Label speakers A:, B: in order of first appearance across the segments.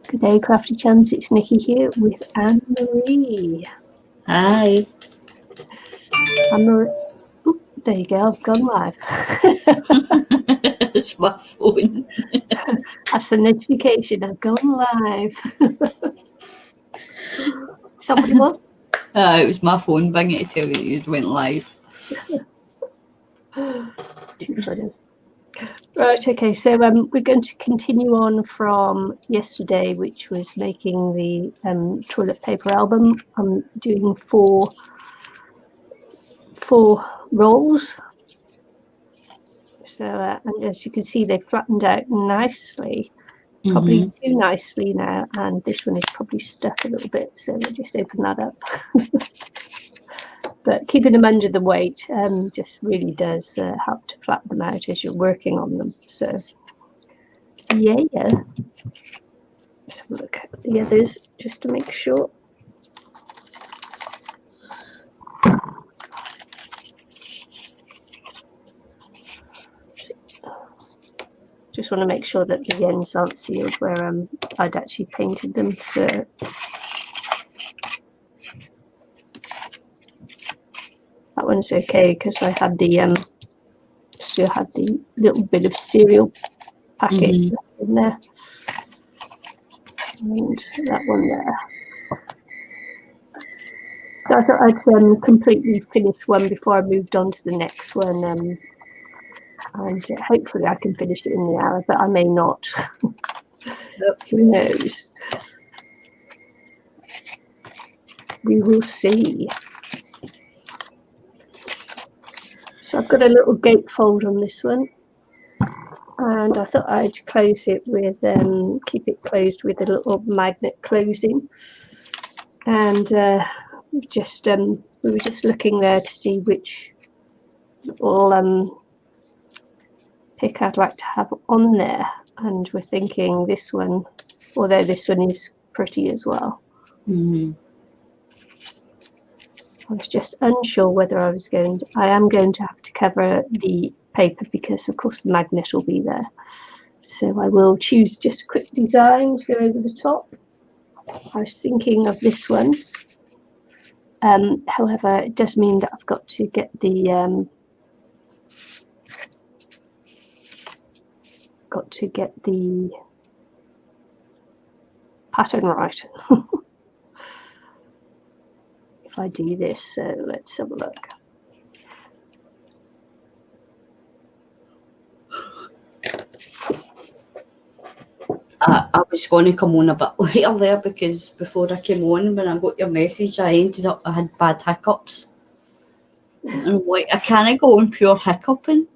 A: Good day, Crafty Chums. It's Nicky here with Anne-Marie.
B: Hi.
A: Anne-Marie. Oh, there you go. I've gone live.
B: It's my phone.
A: That's the notification. I've gone live. Somebody was?
B: It was my phone banging to tell you that you went live.
A: Too funny. Right, okay, so we're going to continue on from yesterday, which was making the toilet paper album. I'm doing four rolls. So, and as you can see, they've flattened out nicely, probably too nicely now, and this one is probably stuck a little bit, so we'll just open that up. But keeping them under the weight just really does help to flatten them out as you're working on them. So, yeah. Let's have a look at the others just to make sure. Just want to make sure that the ends aren't sealed where I'd actually painted them. So that one's okay because I had the still had the little bit of cereal packet in there, and that one there. So I thought I'd completely finish one before I moved on to the next one, and hopefully I can finish it in the hour, but I may not. Who knows? We will see. So I've got a little gatefold on this one, and I thought I'd close it with keep it closed with a little magnet closing. And we were just looking there to see which little pick I'd like to have on there, and we're thinking this one, although this one is pretty as well. I was just unsure whether I am going to have to cover the paper because of course the magnet will be there. So I will choose just a quick design to go over the top. I was thinking of this one. However, it does mean that I've got to get the pattern right. If I do this, so let's have a look.
B: I was going to come on a bit later there because before I came on, when I got your message, I had bad hiccups. And I'm like, I can't go on pure hiccuping.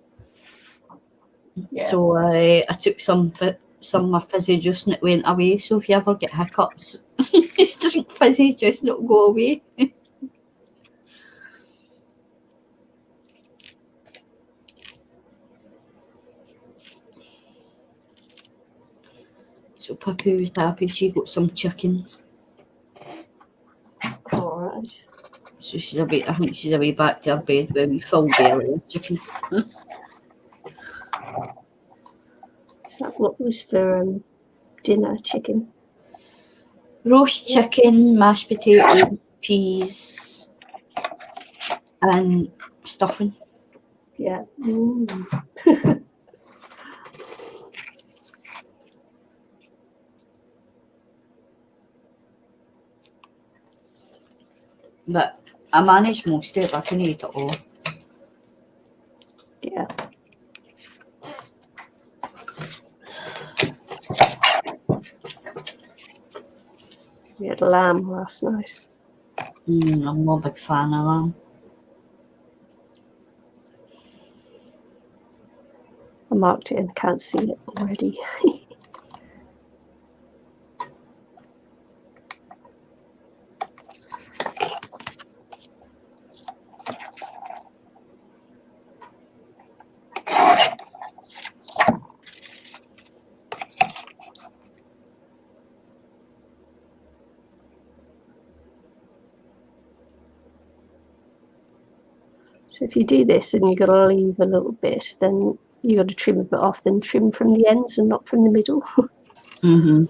B: Yeah. So I took some of my fizzy juice and it went away. So if you ever get hiccups, just drink fizzy juice and it'll go away. So Puppy was happy she got some chicken.
A: All right.
B: So she's away. I think she's away back to her bed with a full belly of chicken.
A: Is that what was for dinner? Chicken.
B: Roast chicken, mashed potatoes, peas, and stuffing.
A: Yeah.
B: But I managed most of it. I couldn't eat it all.
A: Yeah. We had lamb last night.
B: I'm not a big fan of lamb.
A: I marked it and I can't see it already. So if you do this and you've got to leave a little bit, then you got to trim a bit off, then trim from the ends and not from the middle.
B: Mm-hmm.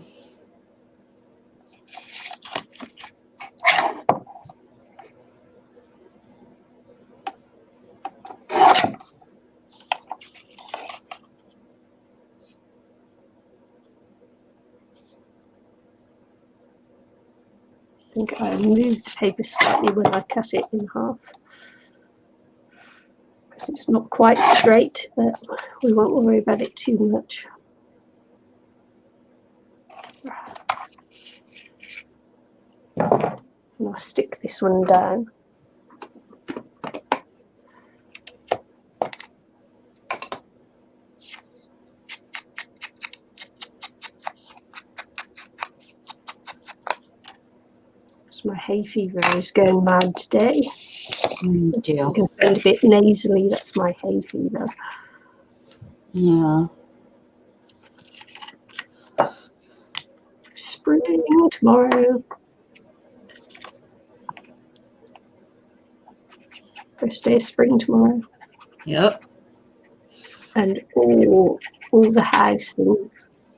A: I think I moved the paper slightly when I cut it in half, because it's not quite straight, but we won't worry about it too much. And I'll stick this one down. My hay fever is going mad today.
B: Oh dear.
A: I can sound a bit nasally. That's my hay fever.
B: Yeah.
A: Spring tomorrow. First day of spring tomorrow.
B: Yep.
A: And all the house and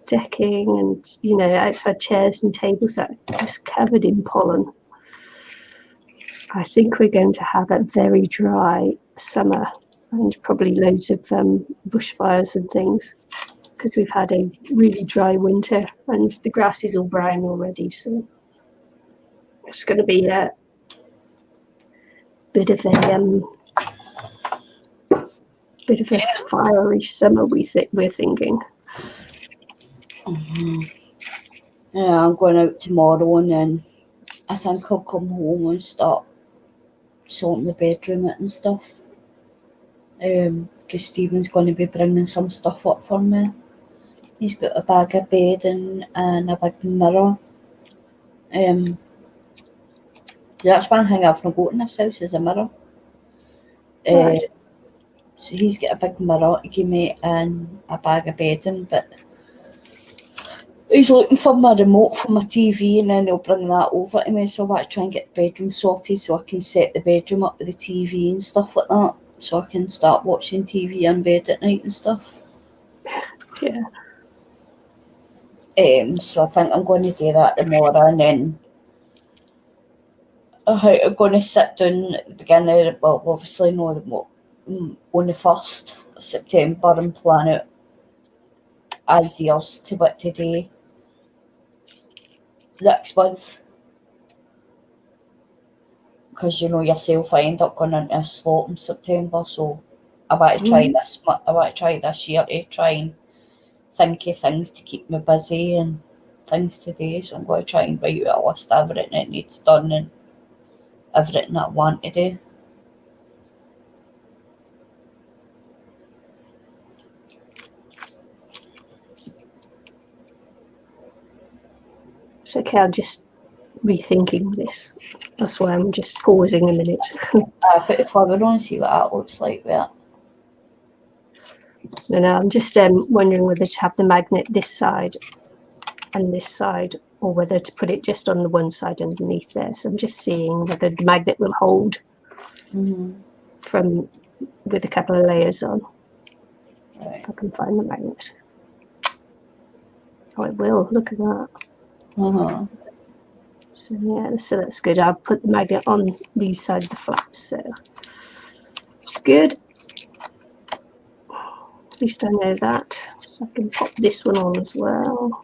A: decking and, you know, outside chairs and tables that are just covered in pollen. I think we're going to have a very dry summer and probably loads of bushfires and things, because we've had a really dry winter and the grass is all brown already. So it's going to be a bit of a fiery summer. We're thinking.
B: Mm-hmm. Yeah, I'm going out tomorrow, and then I think I'll come home and start sorting the bedroom out and stuff. Because Stephen's going to be bringing some stuff up for me. He's got a bag of bedding and a big mirror. That's one thing I've not got in this house, is a mirror.
A: Right.
B: So he's got a big mirror to give me and a bag of bedding, but he's looking for my remote for my TV, and then he'll bring that over to me. So I want to try and get the bedroom sorted so I can set the bedroom up with the TV and stuff like that, so I can start watching TV in bed at night and stuff.
A: Yeah.
B: So I think I'm going to do that tomorrow, and then I'm going to sit down at the beginning, well, obviously no, on the 1st of September, and plan out ideas to what to do next month. Because you know yourself, I end up going into a slot in September, so I want to try this. I want to try this year to try and think of things to keep me busy and things to do. So I'm going to try and write out a list of everything that needs done and everything that I want to do.
A: It's okay. I'm just rethinking this. That's why I'm just pausing a minute.
B: I put the cover on and see what that looks like there.
A: No, I'm just wondering whether to have the magnet this side and this side, or whether to put it just on the one side underneath there. So I'm just seeing whether the magnet will hold from with a couple of layers on. Right. If I can find the magnet. Oh, it will. Look at that. So yeah, so that's good. I'll put the magnet on these side of the flaps, so it's good. At least I know that. So I can pop this one on as well.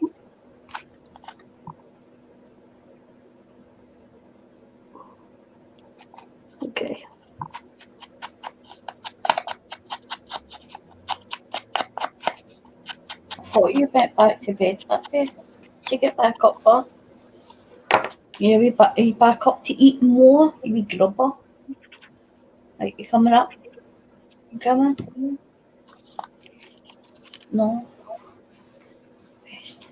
A: Okay.
B: I thought you went back to bed that day. Did you get back up for? Yeah, are you back up to eat more? You wee grubber. Are you coming up? You coming? No. Best.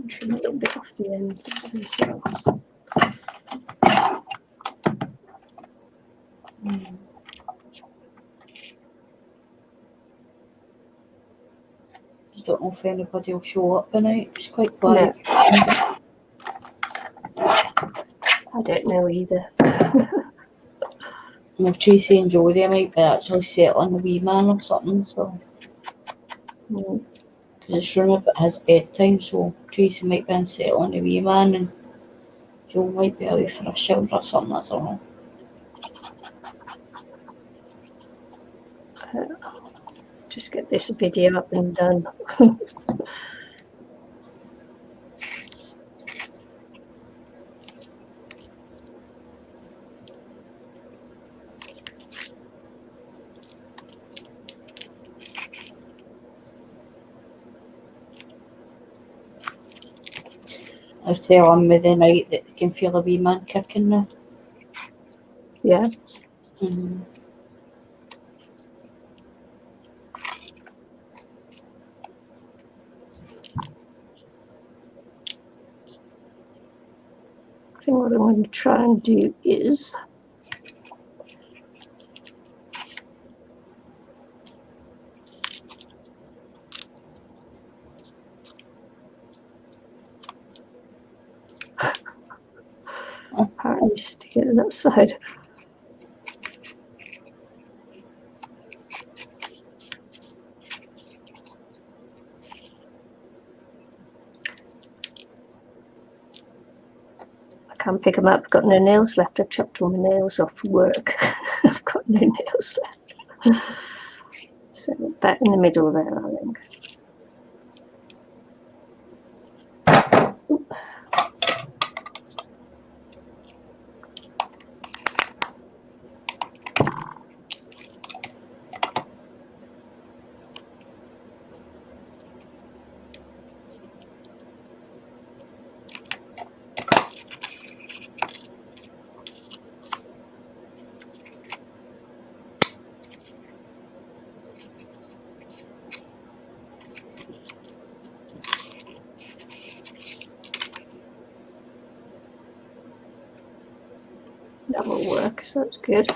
A: Trim a little bit off the ends as well.
B: I don't know if anybody will show up tonight. It's quite quiet.
A: No. I don't know either.
B: Well, Tracy and Jodie might be actually settling the wee man or something, so.
A: Mm.
B: Because it's round about his bedtime, so Tracy might be unsettling the wee man and Joe might be away for a shower or something, I don't know.
A: Just get this video up and done.
B: I'll tell him with the night that they can feel a wee man kicking now.
A: Yeah.
B: Mm-hmm.
A: I think what I'm going to try and do is apparently stick it on that side. I can't pick them up. I've got no nails left. I've chopped all my nails off work. I've got no nails left. So back in the middle there, I think. That will work, so that's good.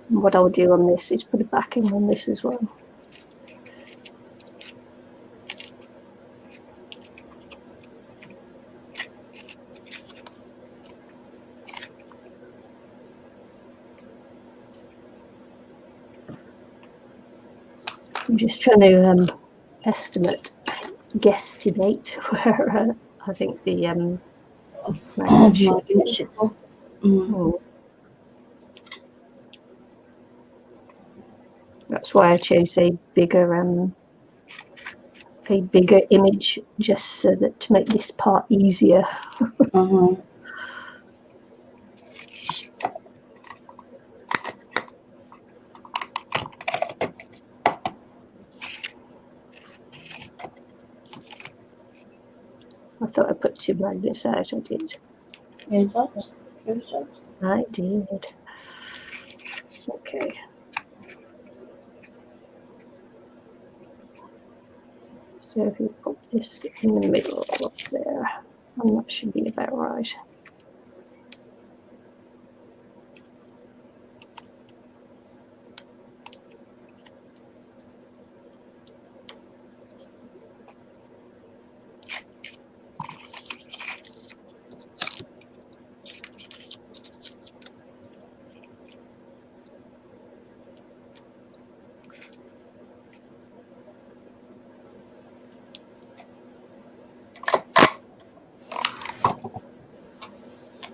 A: And what I'll do on this is put a backing on this as well. I'm just trying to guesstimate where I think the magnet should be. Oh. That's why I chose a bigger image, just so that to make this part easier. I thought I put two magnets out. I did. I did. Okay. So if you put this in the middle up there, and that should be about right.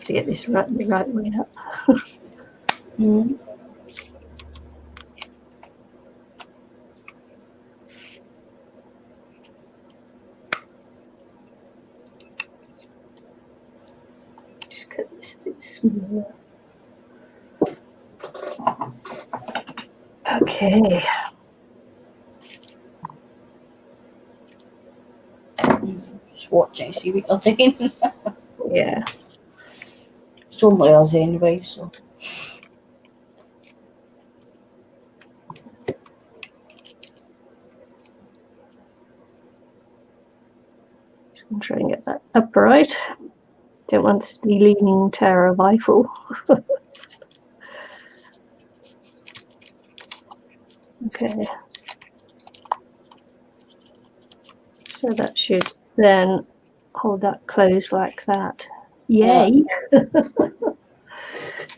A: To get this the right way up. Just cut this a bit smaller. Okay.
B: Just watching, see what you're doing.
A: Yeah.
B: It's only us anyway, so.
A: Just going to try and get that upright. Don't want to be leaning Tower of Eiffel. Okay. So that should then hold that closed like that. Yay!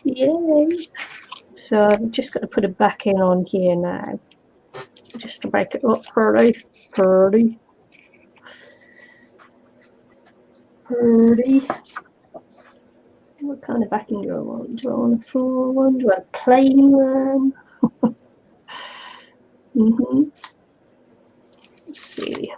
A: Yay! So I've just got to put a backing on here now, just to make it look pretty. What kind of backing do I want? Do I want a full one? Do I want a plain one? Let's see.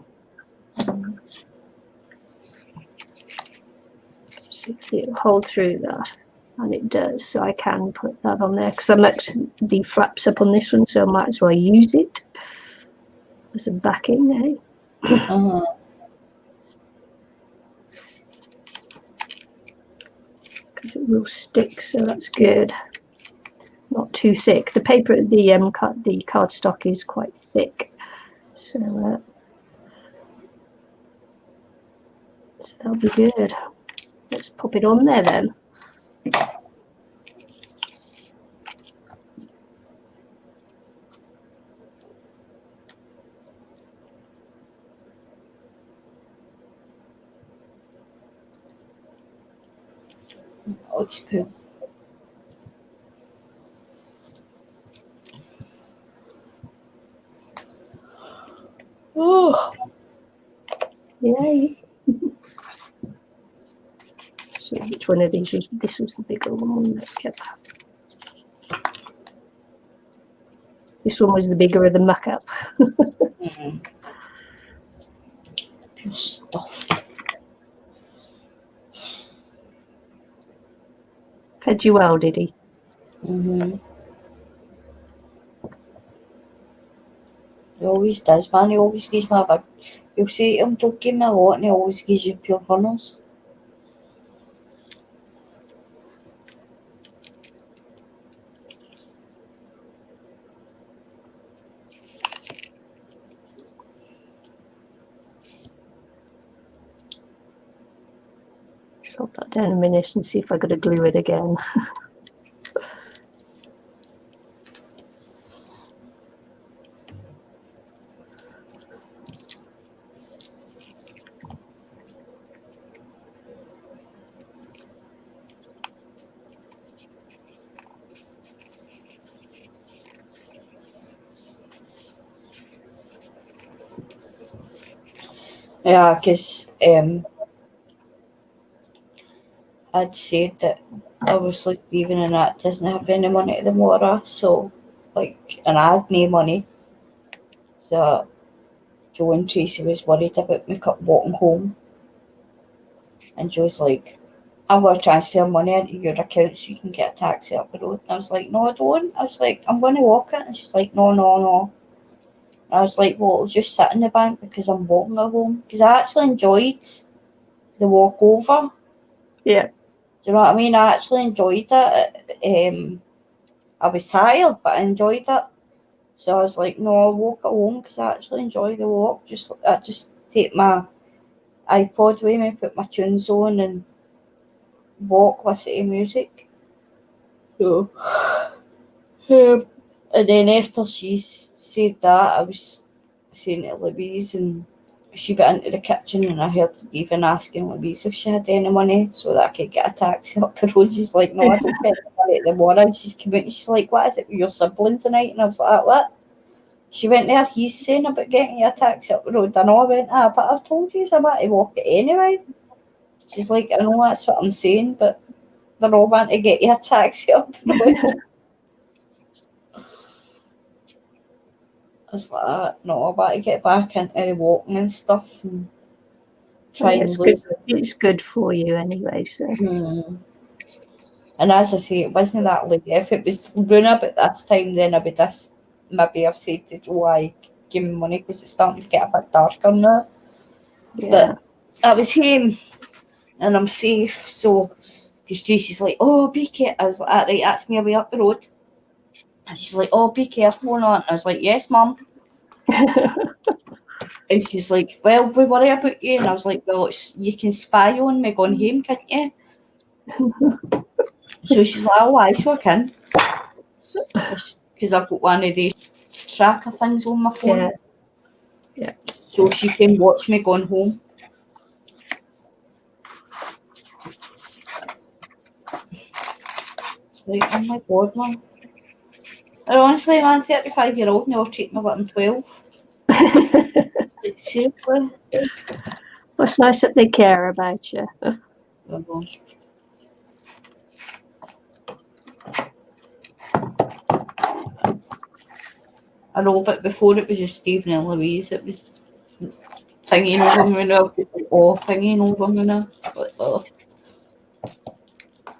A: See if it'll hold through that. And it does, so I can put that on there because I mixed the flaps up on this one, so I might as well use it as a backing now. Because it will stick, so that's good. Not too thick. The paper, the cardstock is quite thick, so that'll be good. Let's pop it on there then.
B: Looks cool. Oh,
A: yay! So which one of these was? This was the bigger one. Yep. This one was the bigger of the muck-up.
B: Pure stuffed.
A: Fed you well, did he?
B: He always does, man. He always gives me a big. You'll say to him, don't give me a lot, and he always gives you pure runners.
A: Hold that down a minute and see if I got to glue it again.
B: Yeah, because I'd said that obviously Stephen and that doesn't have any money tomorrow, so and I had no money. So Joe and Tracy was worried about me walking home. And Joe's like, I'm going to transfer money into your account so you can get a taxi up the road. And I was like, no, I don't. I was like, I'm going to walk it. And she's like, no. And I was like, well, it'll just sit in the bank because I'm walking at home. Because I actually enjoyed the walk over.
A: Yeah.
B: Do you know what I mean? I actually enjoyed it. I was tired, but I enjoyed it. So I was like, no, I'll walk at home because I actually enjoy the walk. I just take my iPod with me, put my tunes on and walk, listen to music. So, and then after she said that, I was saying to Louise, and she went into the kitchen, and I heard Stephen asking Louise if she had any money so that I could get a taxi up the road. She's like, no, I don't get any money at the morning. She's come out and she's like, what is it with your sibling tonight? And I was like, what? She went there, he's saying about getting you a taxi up the road. I know. I went, but I've told you I'm about to walk it anyway. She's like, I know that's what I'm saying, but they're all want to get you a taxi up the road. I was like, no, I'm about to get back into the walking and stuff and try and lose it.
A: It's good for you anyway, so.
B: And as I say, it wasn't that late. If it was run up at this time, then I would just maybe have said to Joe, give me money because it's starting to get a bit darker now.
A: Yeah.
B: But I was home and I'm safe, so because Tracy's like, oh, be careful. I was like, right, that's me away up the road. And she's like, oh, be careful. And I was like, yes, Mum. And she's like, well, we worry about you. And I was like, well, you can spy on me going home, can't you? So she's like, oh, aye, so I can. Because I've got one of these tracker things on my phone.
A: Yeah. Yeah.
B: So she can watch me going home. It's like, oh my God, man. And honestly, man, 35-year-old and they all treat me like I'm 12. Like, seriously?
A: Well, it's nice that they care about you.
B: I know, but before it was just Stephen and Louise, it was thingy over me now, or thingy over me now. It's like, oh.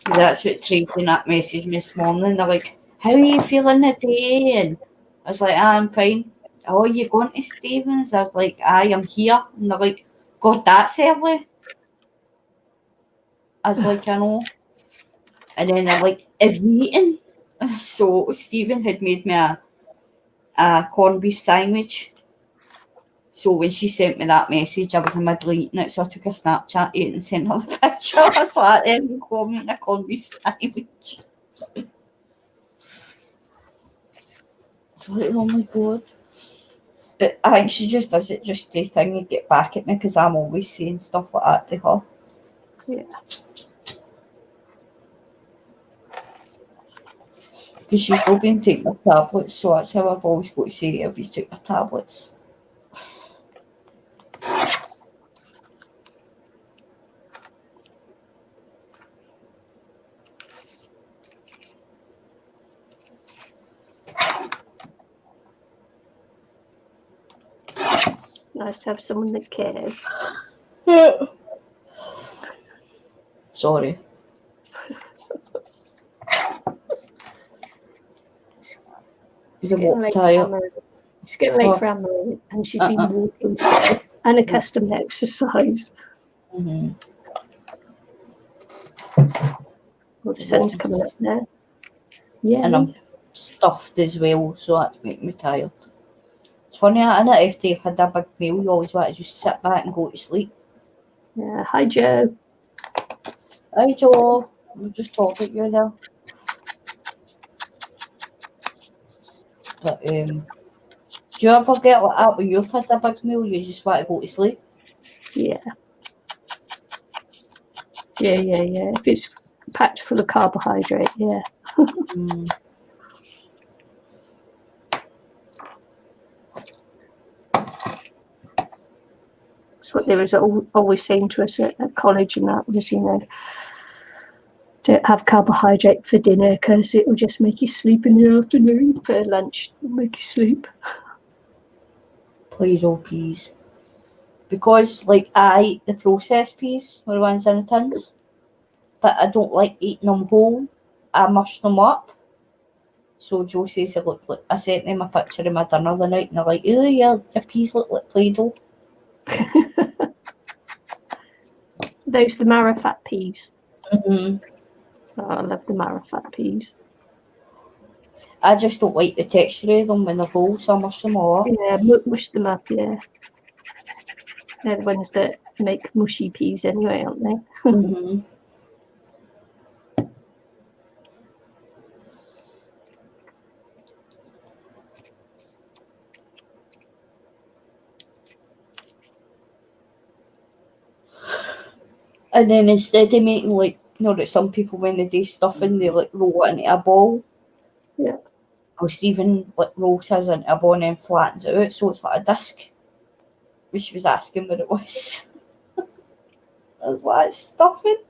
B: That's what Tracy and that messaged me this morning. They're like, how are you feeling today? And I was like, I'm fine. Oh, you going to Stephen's? I was like, aye, I'm here. And they're like, God, that's early. I was like, I know. And then they're like, have you eaten? So Stephen had made me a corned beef sandwich. So when she sent me that message, I was in the middle of eating it, so I took a Snapchat of it and sent her the picture. I was like, there you go, I'm eating a corned beef sandwich. It's like, oh my God. But I think she just does it just to thing and get back at me because I'm always saying stuff like that to her.
A: Yeah.
B: Because she's still been taking her tablets, so that's how I've always got to say, have you took your tablets?
A: Nice to have someone that cares.
B: Sorry.
A: It's getting late for Emily, and she's been walking today and accustomed to exercise.
B: Mm-hmm.
A: Well, the sun's coming up now. Yeah.
B: And I'm stuffed as well, so that's making me tired. It's funny, isn't it? After you've had a big meal, you always want to just sit back and go to sleep.
A: Yeah. Hi, Joe.
B: Hi, Joe. I'm just talking to you there. But, do you ever get like that when you've had a big meal, you just want to go to sleep?
A: Yeah. Yeah. If it's packed full of carbohydrate, yeah. That's what they was always saying to us at college, and that was, don't have carbohydrate for dinner because it will just make you sleep in the afternoon. For lunch, it'll make you sleep.
B: Please, oh please. Because, like, I eat the processed peas, or the ones in the tins, but I don't like eating them whole. I mush them up. So Joe says they look like, I sent them a picture of my dinner the night, and they're like, oh, your peas look like Play-Doh.
A: Those the marrowfat peas.
B: Mm-hmm.
A: Oh, I love the marrowfat peas.
B: I just don't like the texture of them when they're whole, so I mush them all up.
A: Yeah, mush them up, yeah. They're the ones that make mushy peas anyway, aren't they?
B: Mm-hmm. And then instead of making, like, that some people when they do stuffing, they like roll it into a ball.
A: Yeah.
B: Well, Stephen like rolls his into a ball and then flattens it out, so it's like a disc. Which was asking what it was. I was like, it's stuffing.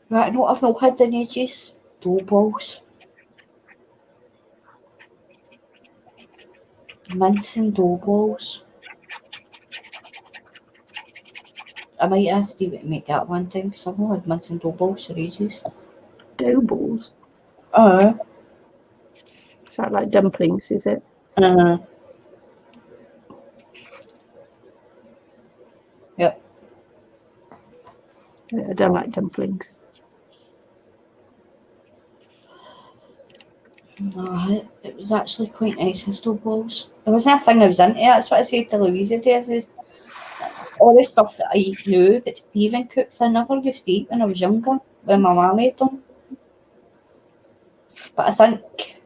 B: Right, no, I've not had in ages. Dough balls. Mince and dough balls. I might ask Steve to make that one time because I've not had mince and dough balls for ages.
A: Dough balls?
B: Is
A: that like dumplings, is it?
B: Uh-huh. Yep.
A: I don't like dumplings.
B: No, it was actually quite nice, Crystal balls. It wasn't a thing I was into. That's what I said to Louisa today. I says, all the stuff that I knew that Stephen cooks, I never used to eat when I was younger, when my mum made them. But I think,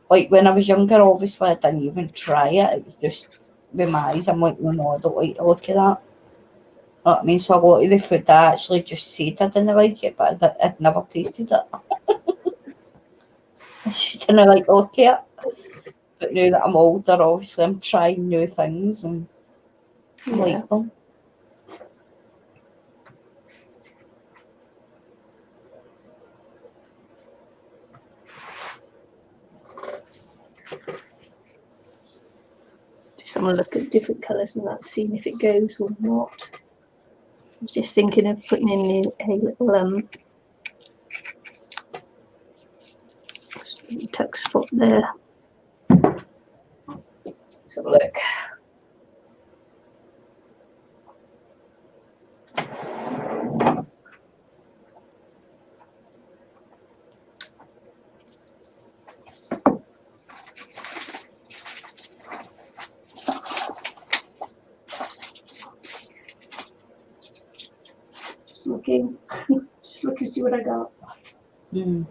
B: like, when I was younger, obviously, I didn't even try it. It was just with my eyes. I'm like, no, I don't like to look at that. You know what I mean? So a lot of the food, I actually just said I didn't like it, but I'd never tasted it. I just didn't like looking at it. But now that I'm older, obviously, I'm trying new things and I like them.
A: Just have a look at different colours and that, seeing if it goes or not. I was just thinking of putting in a little tuck spot there. Let's have a look. Just looking, just look and see what I got.
B: Mm.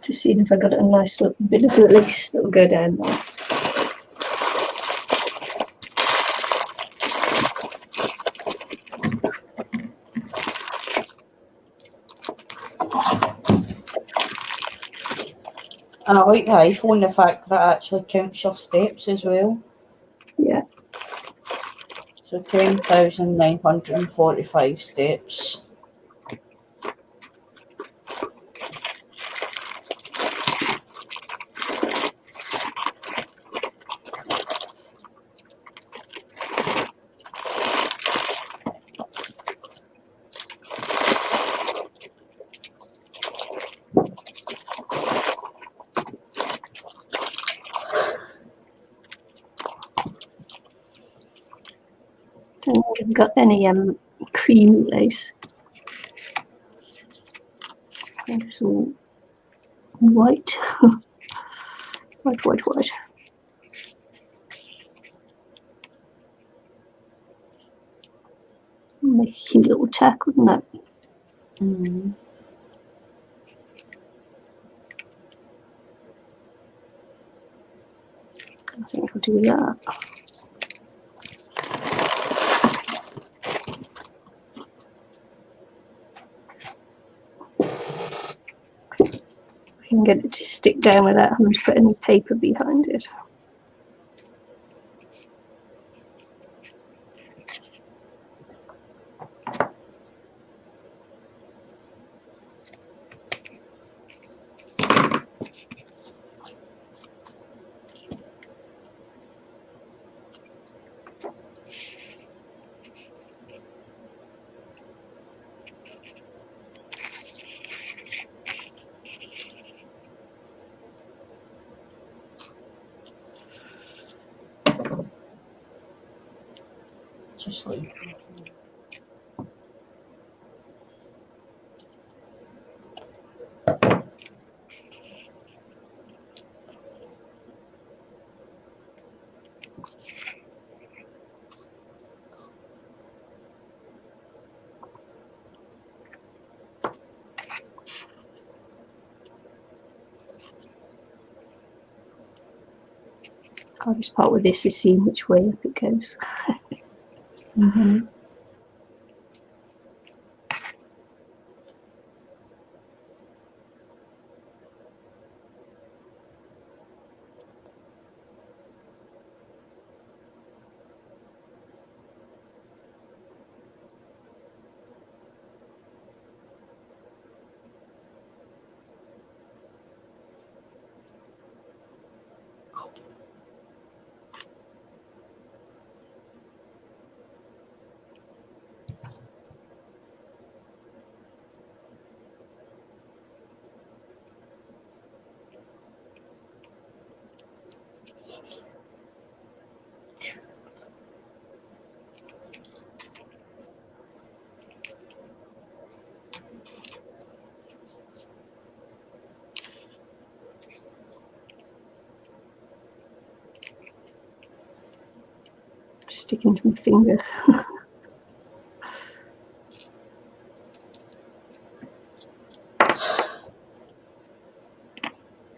A: Just seeing if I got a nice little bit of lace that will go down there.
B: And I like the iPhone, the fact that it actually counts your steps as well.
A: Yeah.
B: So 10,945 steps.
A: I haven't got any cream lace. It's all white. white. Make a cute little tack, wouldn't it?
B: Mm.
A: I think I'll do that. I can get it to stick down without having to put any paper behind it.
B: Just like
A: Hardest part with this is seeing which way up it goes.
B: mm-hmm.
A: sticking to my finger.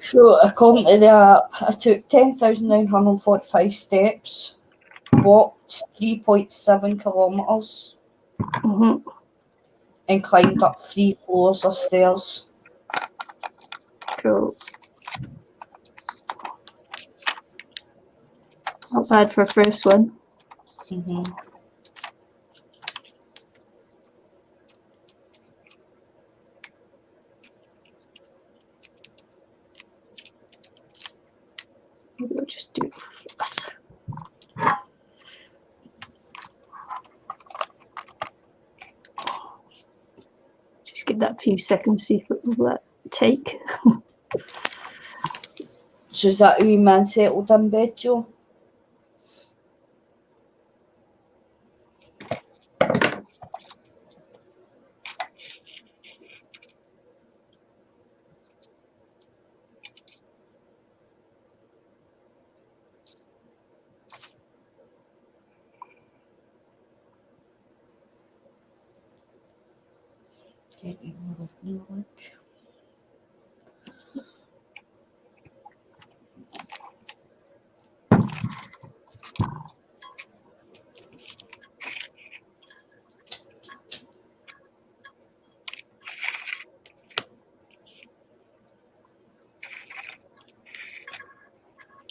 B: So according to the app, I took 10,945 steps, walked 3.7 kilometres, and climbed up 3 floors of stairs.
A: Cool. Not bad for a first one.
B: Mm-hmm.
A: Maybe I'll just do it flat. Just give that a few seconds, see if it will take.
B: So is that a wee man settled in bed, Joe?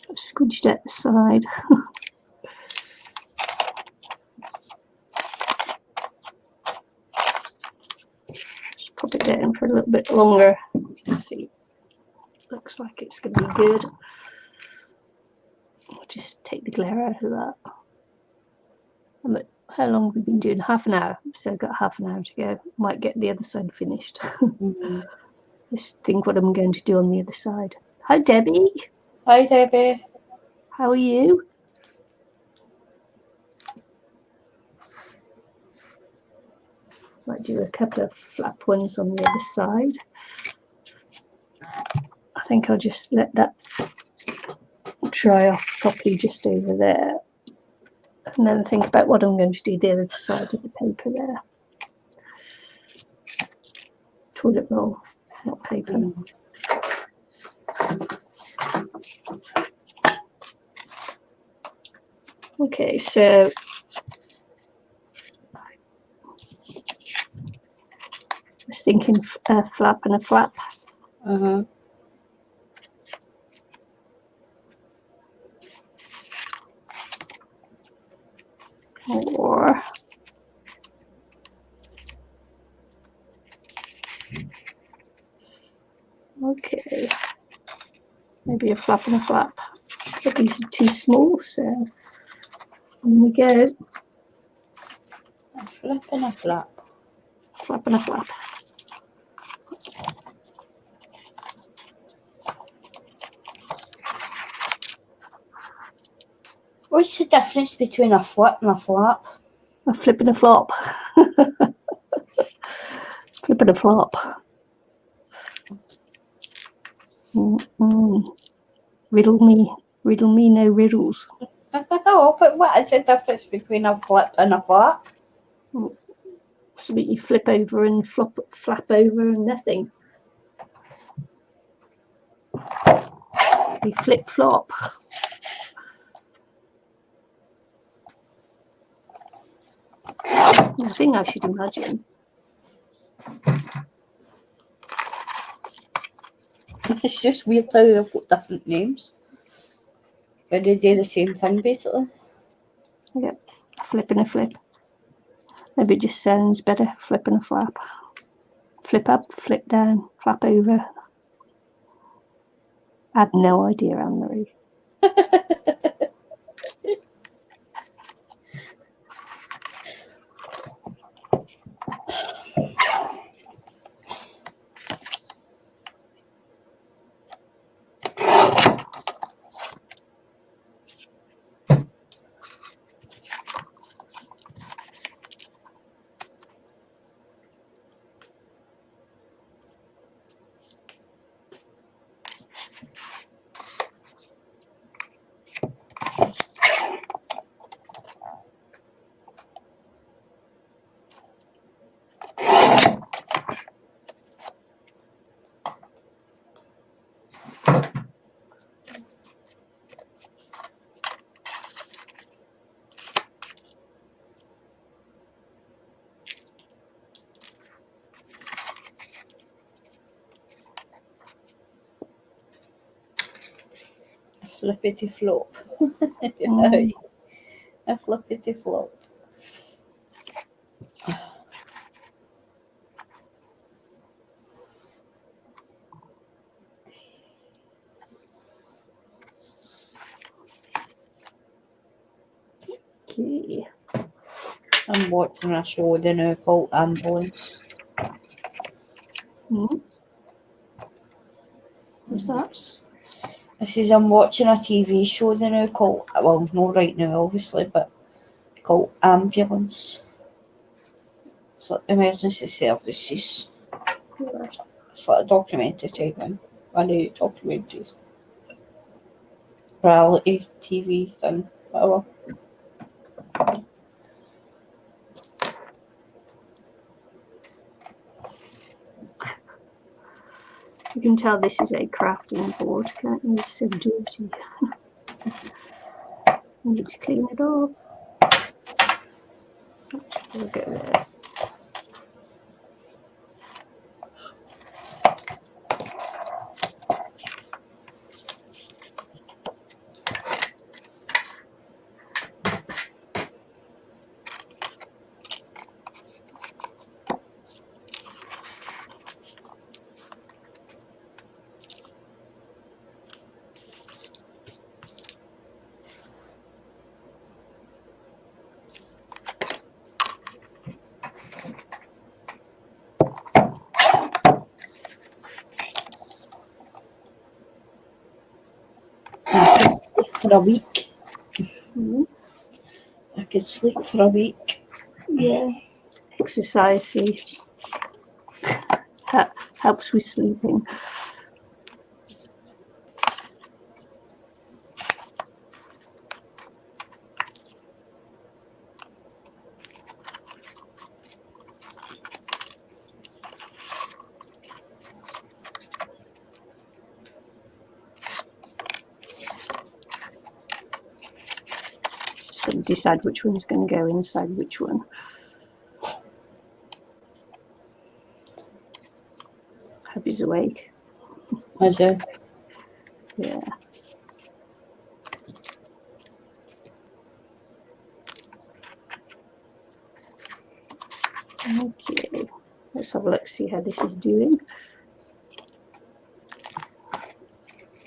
A: I've squidged it aside. Pop it down for a little bit longer. Let's see. Looks like it's going to be good. I'll just take the glare out of that. How long have we been doing? Half an hour. So I've got half an hour to go. Might get the other side finished.
B: Mm-hmm.
A: Just think what I'm going to do on the other side. Hi, Debbie.
B: Hi, Debbie.
A: How are you? Might do a couple of flap ones on the other side. I think I'll just let that dry off properly just over there. And then think about what I'm going to do the other side of the paper there. Toilet roll, not paper. Okay, so I was thinking a flap and a flap.
B: Uh-huh.
A: Or okay, maybe a flap and a flap. But these are too small, so in we go.
B: A flap and a flap.
A: Flap and a flap.
B: What's the difference between a flip and a flap?
A: A flip and a flop. Flip and a flop. Riddle me no riddles.
B: Oh, but what is the difference between a flip and a flap?
A: Something you flip over and flap over and nothing. You flip flop. Nothing, I should imagine.
B: It's just weird how they've got different names. But they do the same thing, basically.
A: Yep, flip and a flip. Maybe it just sounds better, flip and a flap. Flip up, flip down, flap over. I have no idea, Anne-Marie.
B: Flippity flop.
A: Mm.
B: A flippity flop.
A: Okay.
B: I'm watching a show there now called Ambulance.
A: Mm. What's that?
B: I says I'm watching a TV show there now called, well, not right now obviously, but called Ambulance. It's like emergency services.
A: Yeah.
B: It's like a documentary type thing. I know documentaries. Reality TV thing. Whatever.
A: You can tell this is a crafting board, can't you? It's so dirty. Need to clean it off. We'll go there.
B: I could sleep for a week.
A: Mm.
B: I could sleep for a week.
A: Yeah. Exercise, see, helps with sleeping. Just got to decide which one's going to go inside which one. Hubby's awake.
B: I do.
A: Yeah. Okay. Let's have a look, see how this is doing.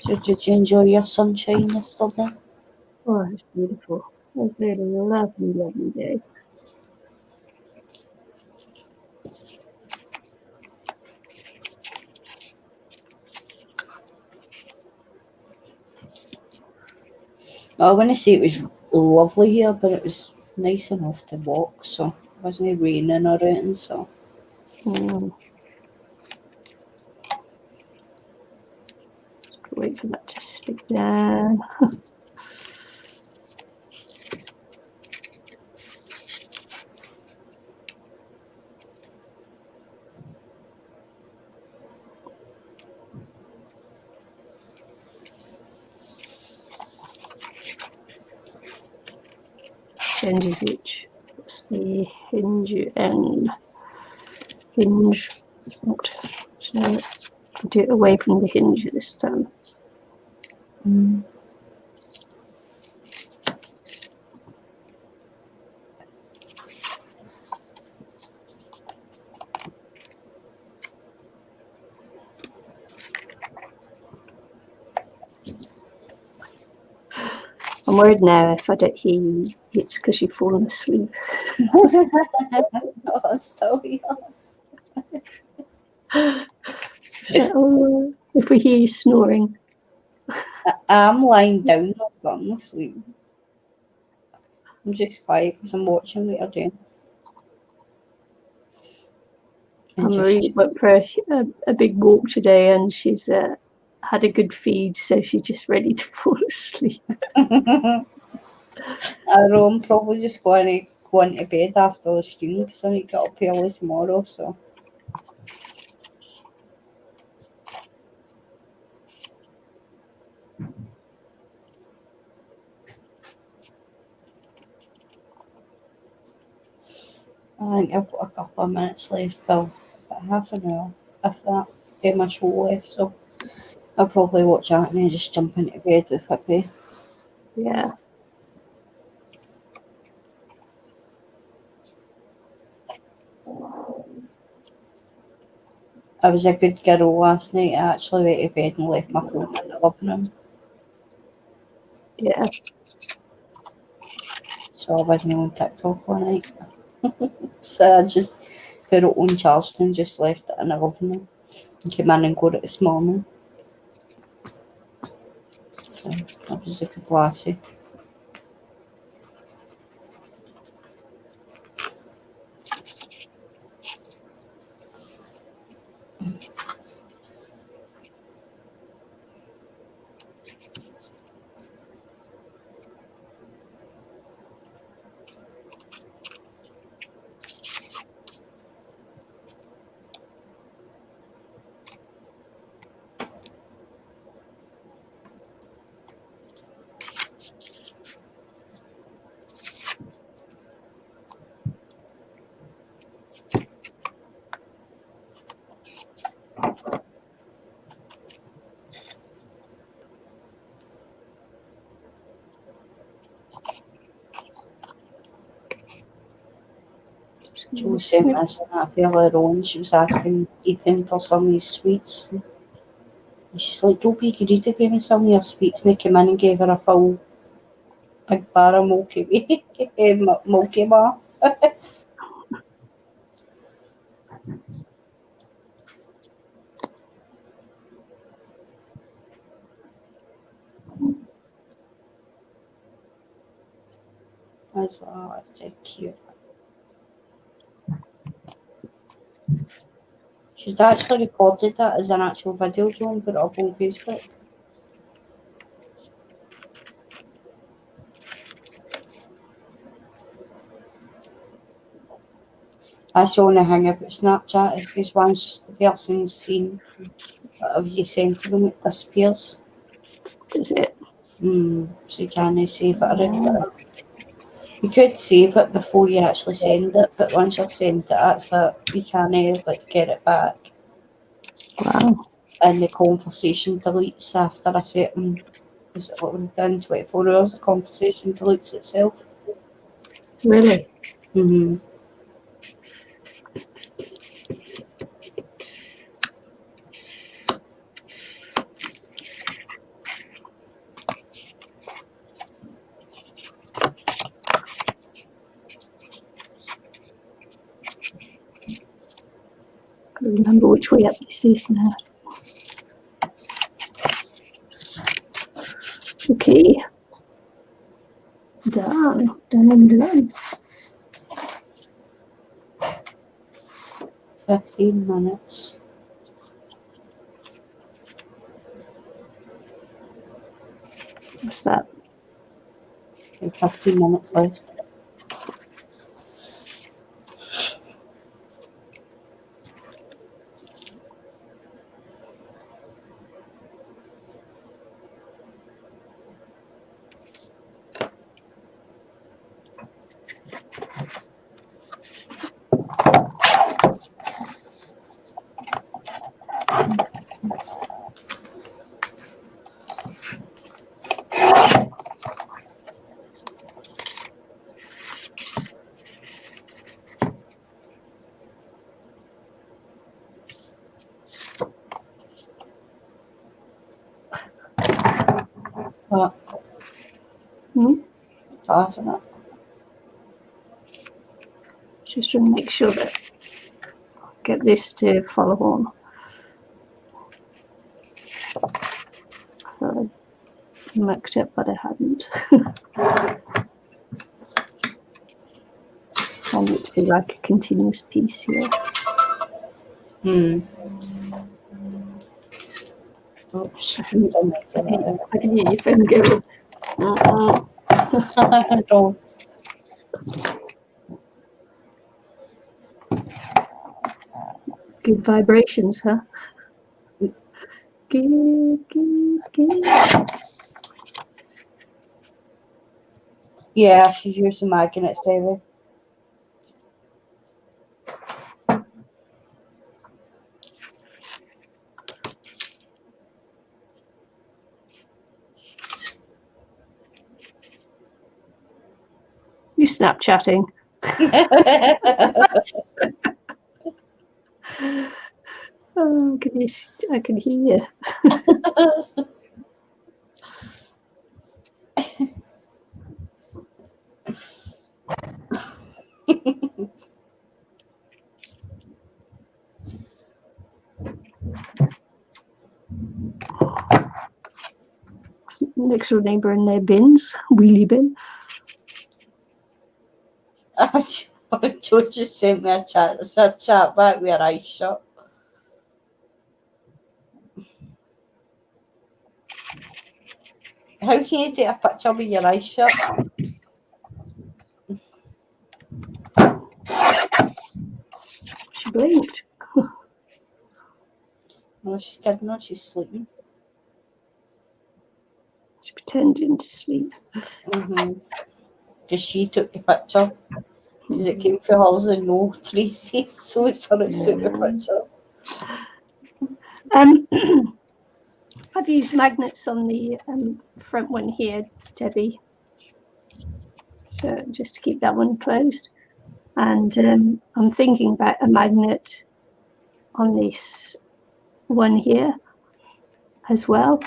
B: So did you enjoy your sunshine yesterday?
A: Oh, it's beautiful. It's really a lovely, lovely day.
B: I wouldn't say it was lovely here, but it was nice enough to walk, so it wasn't raining or anything, so.
A: Mm. Wait for that to stick down. Hinges which? What's the hinge end? Hinge. What? So do it away from the hinge this time.
B: Mm.
A: I'm worried now if I don't hear you, it's because you've fallen asleep.
B: Oh, still here.
A: So, if we hear you snoring.
B: I'm lying down, but I'm not asleep. I'm just quiet because I'm watching what you're doing. And
A: Marie went for a big walk today and she's had a good feed, so she's just ready to fall asleep.
B: I'm probably just going to go into bed after the stream because I need to get up early tomorrow, so. I think I've got a couple of minutes left, Bill. About half an hour, if that. Get my show left, so. I'll probably watch that and then just jump into bed with Whippy.
A: Yeah.
B: I was a good girl last night. I actually went to bed and left my phone in the living room.
A: Yeah.
B: So I wasn't on TikTok all night. So I just put it on charged and just left it in the living room. And came in and got it this morning. So that was a good lassie. She was sent me a snap earlier on. She was asking Ethan for some of his sweets. And she's like, Dopey, could you give me some of your sweets? And they came in and gave her a full big bar of Milky Milky Bar. I was like, oh, that's so cute. She's actually recorded that as an actual video, Joe, and put it up on Facebook. That's the only thing about Snapchat. If you once the person's seen whatever you send to them, it disappears.
A: Is it?
B: So you can't save it or anything. You could save it before you actually send it, but once you've sent it, that's it. You can't get it back.
A: Wow.
B: And the conversation deletes after a certain, is it within 24 hours, the conversation deletes itself.
A: Really?
B: Mm-hmm.
A: Can't remember which way up this is now. Okay. Done and done.
B: 15 minutes.
A: What's that?
B: 15 minutes left. What? Half an hour.
A: Just to make sure that I get this to follow on. I thought I'd marked it, but I hadn't. I want it to be like a continuous piece here.
B: Oops.
A: I can hear your phone going.
B: Don't.
A: Good vibrations, huh? Good.
B: Yeah, she's using magnets daily.
A: you Snapchatting? Oh, I can hear you. Next door neighbour in their bins, wheelie bin.
B: Joe just sent me a chat. It's a chat back with her eyes shut. How can you take a picture with your eyes shut?
A: She blinked.
B: No, she's kidding. No, she's sleeping.
A: She's pretending to sleep.
B: Because she took the picture. Because it came for hers and no Tracy, so it's her who took the picture.
A: I've used magnets on the front one here, Debbie. So just to keep that one closed. And I'm thinking about a magnet on this one here as well.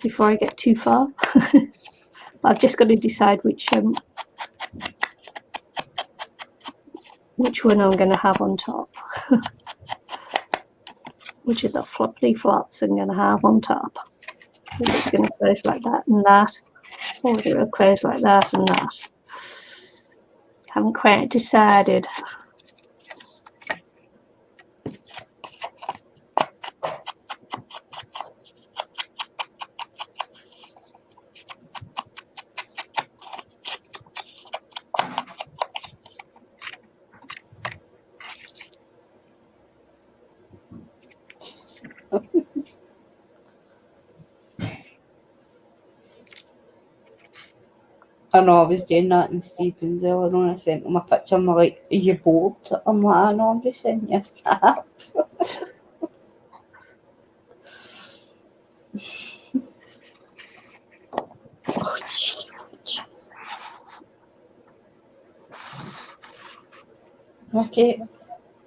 A: Before I get too far. I've just got to decide which one I'm going to have on top. Which of the floppy flops I'm going to have on top. If it's going to close like that and that, or whether it'll close like that and that. Haven't quite decided.
B: I know I was doing that in Stephen's earlier on. I sent him a picture and they're like, are you bored? I'm like, I know, I'm just sending you a snap. Oh, gee. Nicky,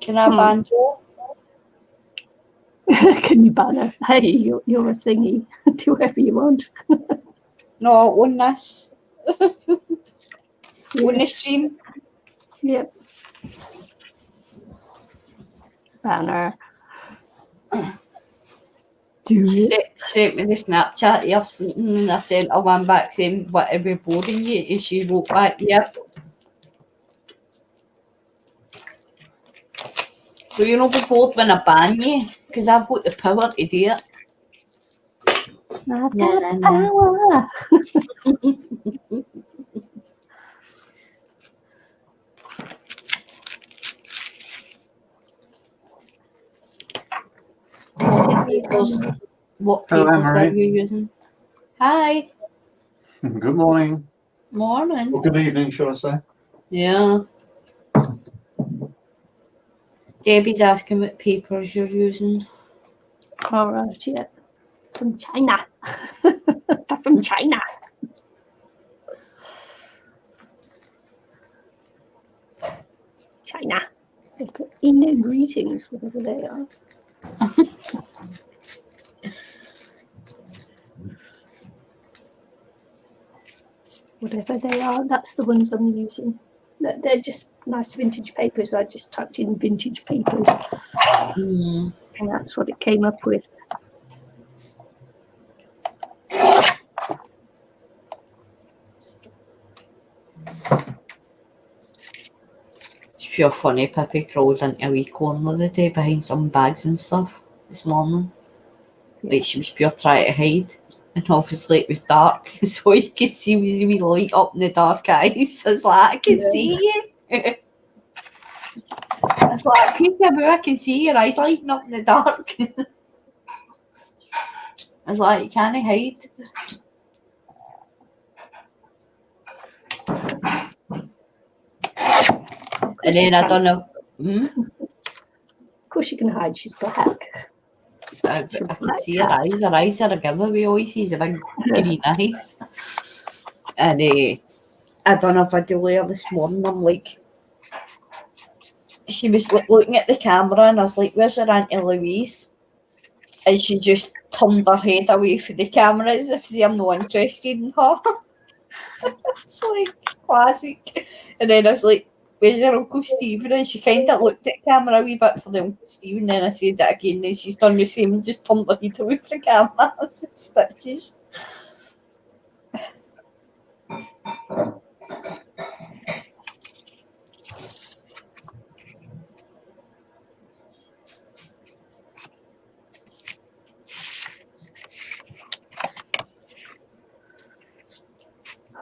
B: can I ban you?
A: Can you ban her? Hey, you're a thingy. Do whatever you want.
B: No, on this. On the stream.
A: Yep. Banner.
B: She sent me the Snapchat you're sleeping and I sent her one back saying, what, are we boring you? And she wrote back, yep. Will you not be bored when I ban you? Because I've got the power to do it.
A: I've got the power.
B: What
C: Hello,
B: papers are
C: Mary.
B: you using? Hi.
C: Good morning.
B: Morning.
C: Or good evening, shall I say?
B: Yeah. Debbie's asking what papers you're using.
A: All right, yeah. From China. From China. China. They put in their greetings, whatever they are. Whatever they are, that's the ones I'm using. They're just nice vintage papers. I just typed in vintage papers. And that's what it came up with.
B: It's pure funny. Pippi crawled into a wee corner the day behind some bags and stuff this morning.
A: Yeah.
B: Like she was pure trying to hide. And obviously it was dark, so you could see his wee light up in the dark eyes. So it's like, I can see you. It's like, peekaboo, I can see your eyes lighting up in the dark. It's like, you can't hide. And then I don't know.
A: Of course you can hide, she's black.
B: I can see her eyes. Her eyes are a giveaway. All you see is a big green eyes. And I don't know if I do her this morning. I'm like, she was looking at the camera and I was like, where's your Auntie Louise? And she just turned her head away from the camera as if I'm not interested in her. It's like classic. And then I was like, where's your Uncle Stephen? And she kind of looked at the camera a wee bit for the Uncle Stephen. Then I said that again and she's done the same and just turned her head away from the camera. Stitches.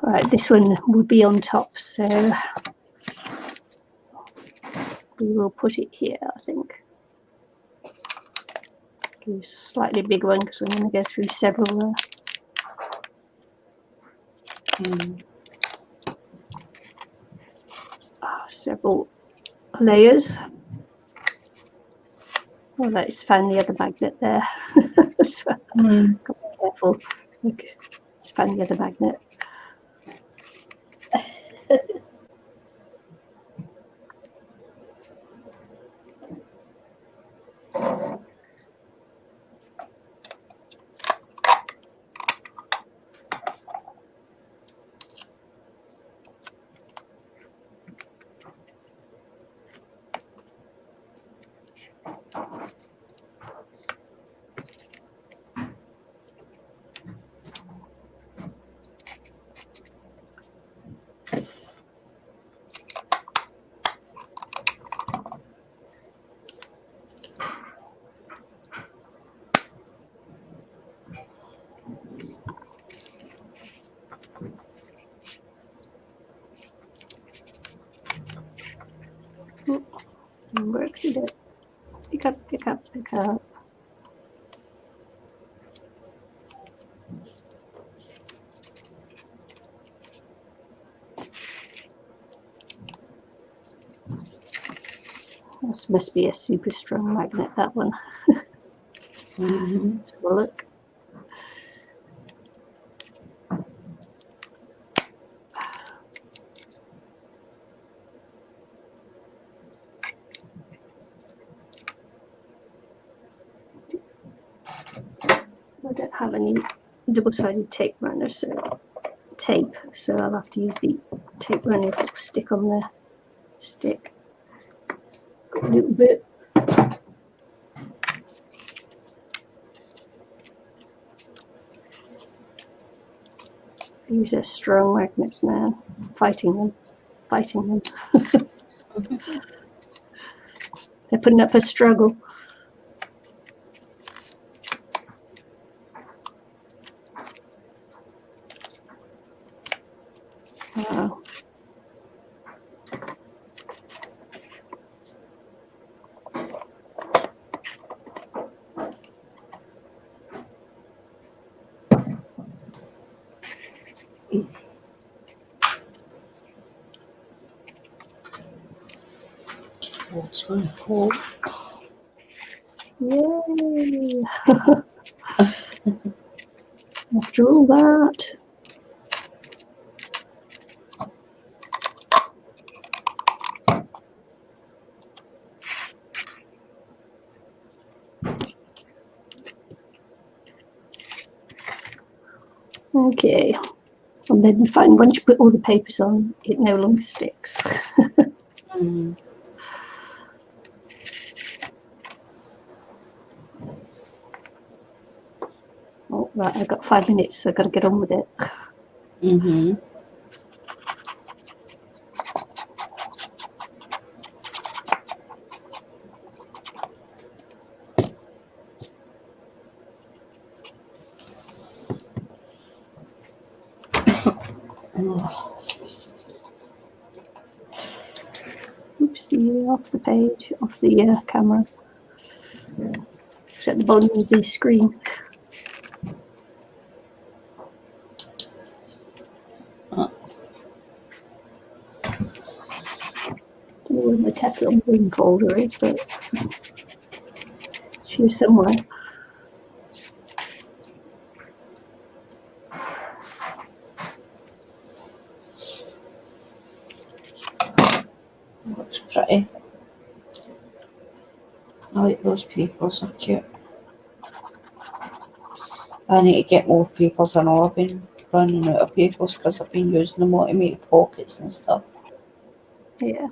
A: Right, this one will be on top, so we will put it here, I think. A slightly big one because I'm going to go through several several layers. Oh, that's found the other magnet there. So gotta be careful. Look, it's found the other magnet. Where did it? Pick up, pick up, pick up. This must be a super strong magnet, that one. Let's have a look. I don't have any double-sided tape runners, so I'll have to use the tape runner to stick on the stick. Got a little bit. These are strong magnets, man. Fighting them. They're putting up a struggle. Wow.
B: Oh, it's going to fall.
A: Yay! After all that. Okay, and then you find once you put all the papers on, it no longer sticks. Oh, right, I've got 5 minutes, so I've got to get on with it. Oopsie, off the page, off the camera. It's at the bottom of the screen. I don't know where my Teflon ring folder is, but it's here somewhere.
B: Looks pretty. I like those papers, they're cute. I need to get more papers. I know I've been running out of papers because I've been using them all to make pockets and stuff.
A: Yeah.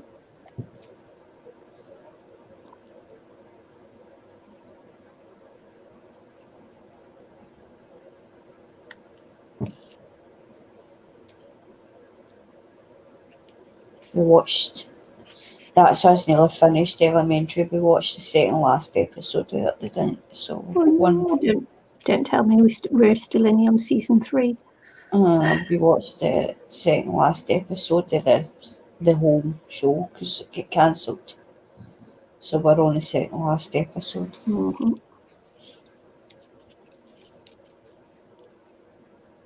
B: We watched, that's us nearly finished elementary. We watched the second last episode of it, didn't we? So
A: Oh, no, don't tell me we're still only on season 3.
B: we watched the second last episode of the home show because it got cancelled. So we're on the second last episode.
A: Mm-hmm.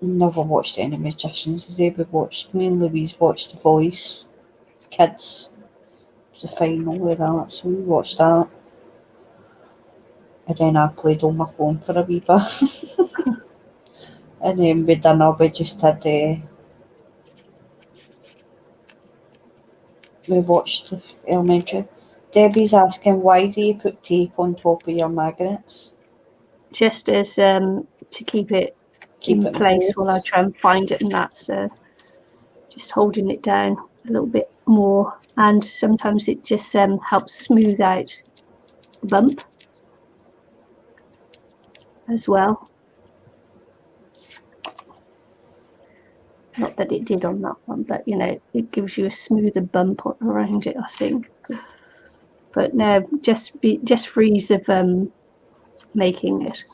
B: Never watched any magicians today. Me and Louise watched The Voice. Kids. It was the final of that, so we watched that. And then I played on my phone for a wee bit. And then with dinner we just had we watched Elementary. Debbie's asking, why do you put tape on top of your magnets?
A: Just as to keep it in place while I try and find it, and that's just holding it down a little bit more. And sometimes it just helps smooth out the bump as well. Not that it did on that one, but you know, it gives you a smoother bump around it, I think. But no, just for ease of making it.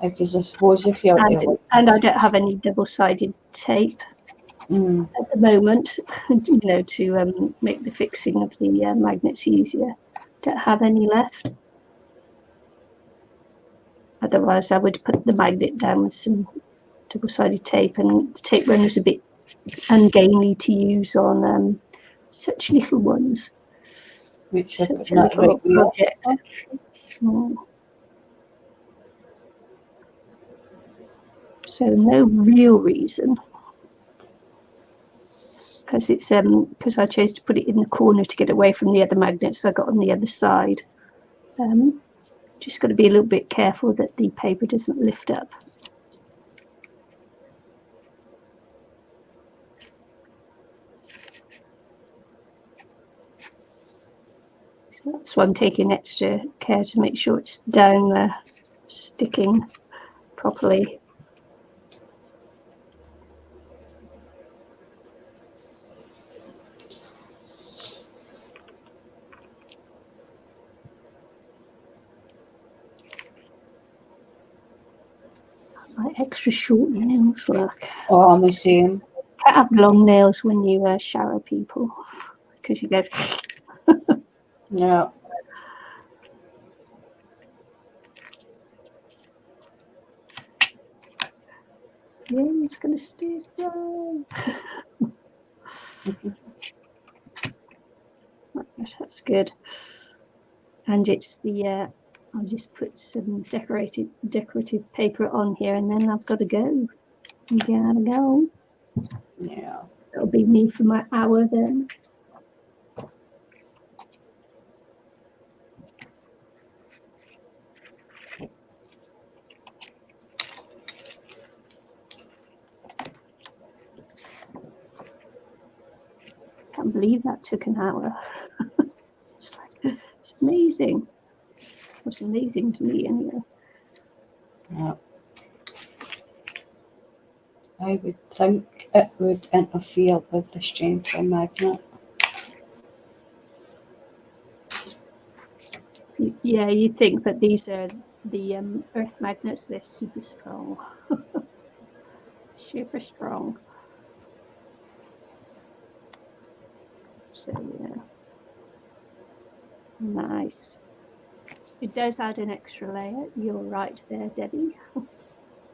B: Because I suppose if you're
A: and I don't have any double-sided tape at the moment, you know, to make the fixing of the magnets easier. Don't have any left. Otherwise, I would put the magnet down with some double-sided tape, and the tape runner's a bit ungainly to use on such little ones.
B: which
A: Such a little project. So no real reason, because it's because I chose to put it in the corner to get away from the other magnets I got on the other side. Just got to be a little bit careful that the paper doesn't lift up. So I'm taking extra care to make sure it's down there, sticking properly. My extra short nails, look.
B: Oh, I'm the same.
A: Can't have long nails when you shower people, because you go.
B: Yeah.
A: Yeah, it's going to stay strong. That's good. And it's the I'll just put some decorative paper on here, and then I've got to go. You gotta go.
B: Yeah.
A: That'll be me for my hour then. Can't believe that took an hour. It's amazing. It was amazing to me anyway.
B: Yeah. I would think it would interfere with the strength of the magnet.
A: Yeah, you'd think that these are the earth magnets. They're super strong. Super strong. So yeah. Nice. It does add an extra layer. You're right there, Debbie.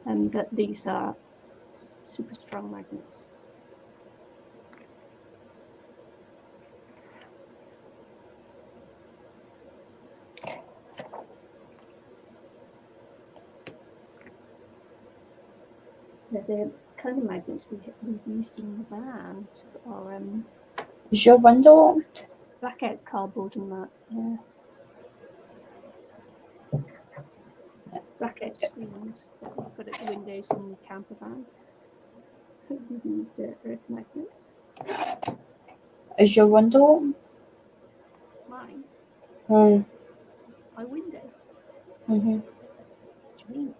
A: But these are super strong magnets. It's kind of magnets we've used in the van are
B: Is your window opened?
A: blackout cardboard and that, yeah. Blackout screens that we put at the windows in the camper van. We've used earth magnets.
B: Is your window open?
A: Mine,
B: Hmm.
A: my window.
B: Mm-hmm.
A: What do you mean?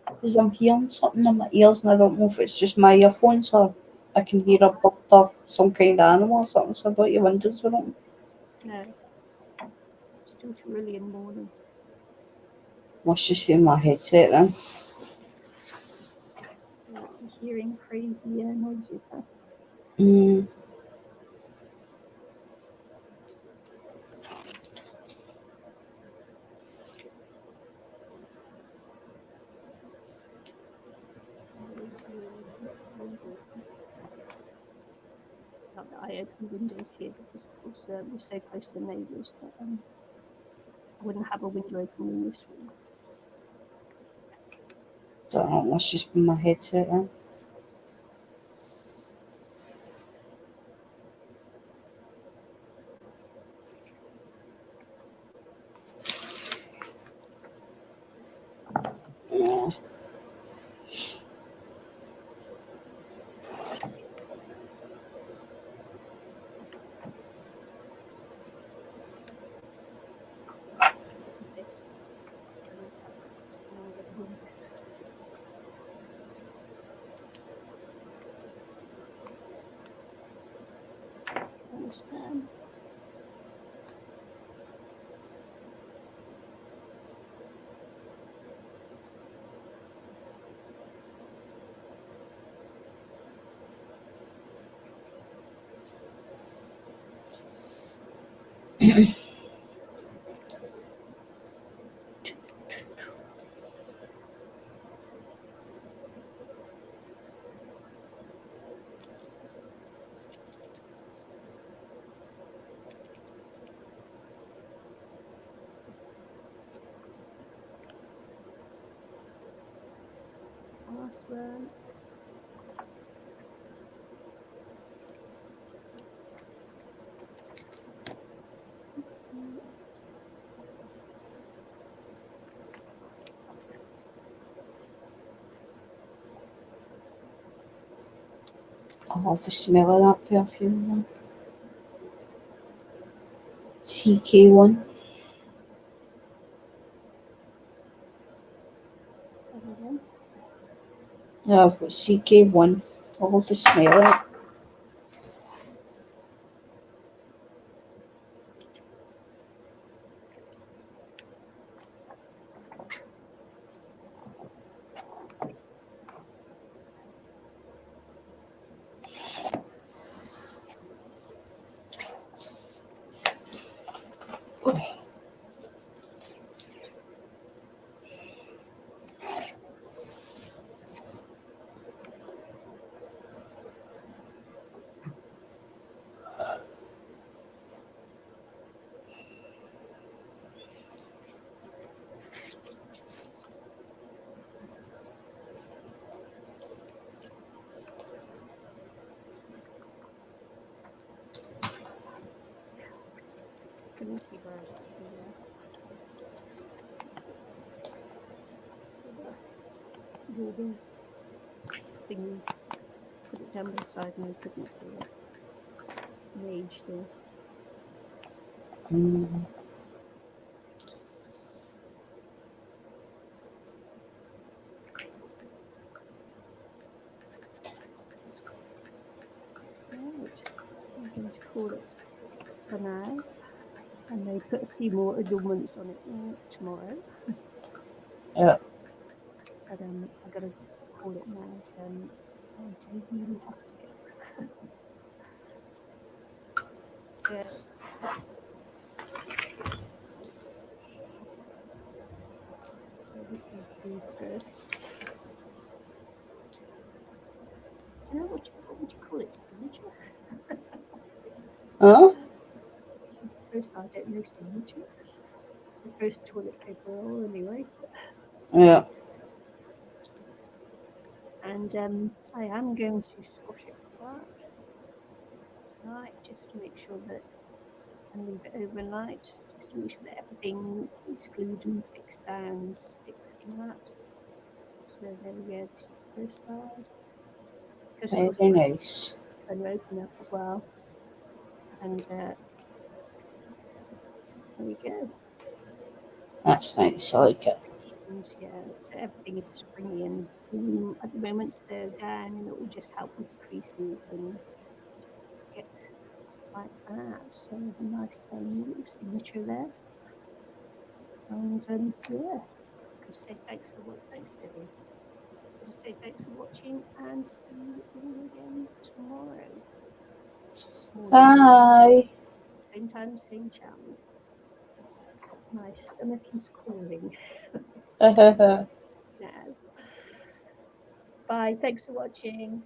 B: Because I'm hearing something in my ears and I don't know if it's just my earphones or I can hear a bird or some kind of animal or something. So I thought your windows were open.
A: No. Still too early in the morning.
B: Must just be my headset then.
A: You're hearing crazy noises, huh?
B: Mm.
A: Way too early to get the window open. Not that I open windows here because, of course, we're so close to the neighbours, but I wouldn't have a window open in this room.
B: Don't know, must just be my headset then. Yeah.
A: Okay. I need to have breakfast and then get a window. Finish them. Last one. Oops.
B: I love the smell of that perfume then. CK1.
A: Say it again.
B: Yeah, I've got CK1. I love the smell of it.
A: Let me see where I got the doorbell thingy. Put it down by the side and I couldn't see it. It's an age thing.
B: Mm.
A: Right. I'm going to call it for now. And they put a few more adornments on it tomorrow.
B: Yeah.
A: But I gotta call it now, so I do really have to go. So this is the first. Do you know what would you call it? Signature?
B: Huh?
A: This is the first, I don't know, signature. The first toilet paper roll, anyway.
B: Yeah.
A: And I am going to squash it flat tonight just to make sure that, and leave it overnight just to make sure that everything is glued and fixed down, sticks and that. So there we go, this is the first side. Because of course
B: Very nice.
A: I'm going to open up as well. And there we go.
B: That's nice. I like it.
A: And yeah, so everything is springy and boom at the moment, so down, and it will just help with the creases and just get like that. So a nice signature there. And yeah, I just say thanks for what, thanks Debbie. I just say thanks for watching and see you all again tomorrow morning.
B: Bye.
A: Same time, same channel. My stomach is calling now. Bye. Thanks for watching.